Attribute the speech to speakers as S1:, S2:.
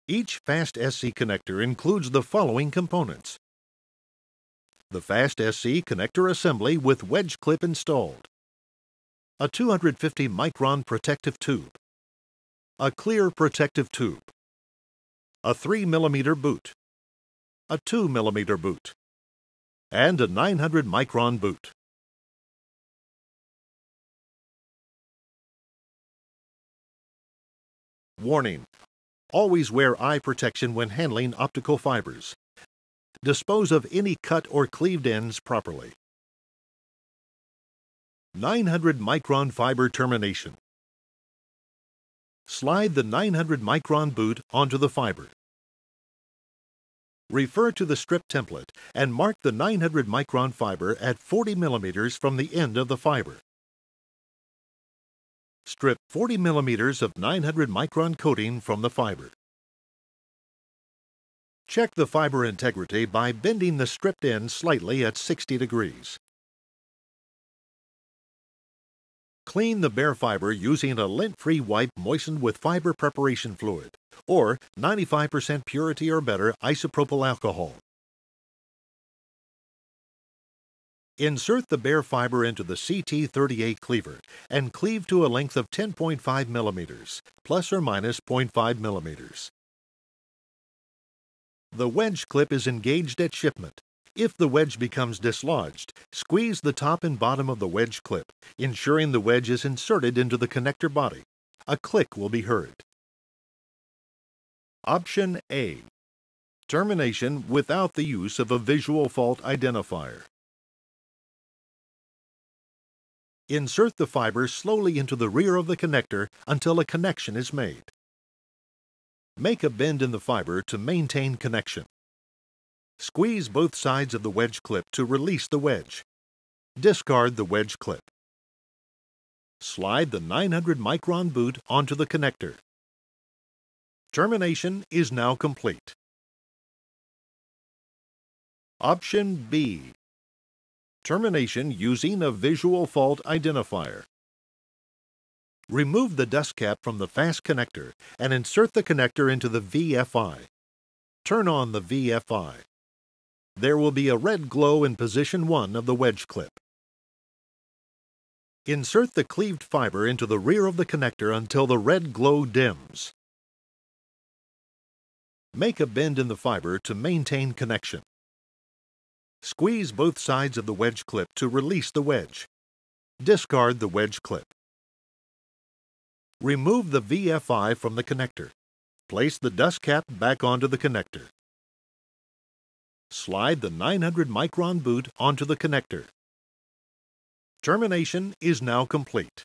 S1: Each fast SC connector includes the following components: the fast SC connector assembly with wedge clip installed, a 250 micron protective tube, a clear protective tube, a 3 mm boot, a 2 mm boot, and a 900 micron boot. Warning: always wear eye protection when handling optical fibers. Dispose of any cut or cleaved ends properly. 900 micron fiber termination. Slide the 900 micron boot onto the fiber. Refer to the strip template and mark the 900 micron fiber at 40 mm from the end of the fiber. Strip 40 mm of 900 micron coating from the fiber. Check the fiber integrity by bending the stripped end slightly at 60 degrees. Clean the bare fiber using a lint-free wipe moistened with fiber preparation fluid or 95% purity or better isopropyl alcohol. Insert the bare fiber into the CT38 cleaver and cleave to a length of 10.5 mm, plus or minus 0.5 mm. The wedge clip is engaged at shipment. If the wedge becomes dislodged, squeeze the top and bottom of the wedge clip, ensuring the wedge is inserted into the connector body. A click will be heard. Option A: termination without the use of a visual fault identifier. Insert the fiber slowly into the rear of the connector until a connection is made. Make a bend in the fiber to maintain connection. Squeeze both sides of the wedge clip to release the wedge. Discard the wedge clip. Slide the 900 micron boot onto the connector. Termination is now complete. Option B: termination using a visual fault identifier. Remove the dust cap from the fast connector and insert the connector into the VFI. Turn on the VFI. There will be a red glow in position 1 of the wedge clip. Insert the cleaved fiber into the rear of the connector until the red glow dims. Make a bend in the fiber to maintain connection. Squeeze both sides of the wedge clip to release the wedge. Discard the wedge clip. Remove the VFI from the connector. Place the dust cap back onto the connector. Slide the 900 micron boot onto the connector. Termination is now complete.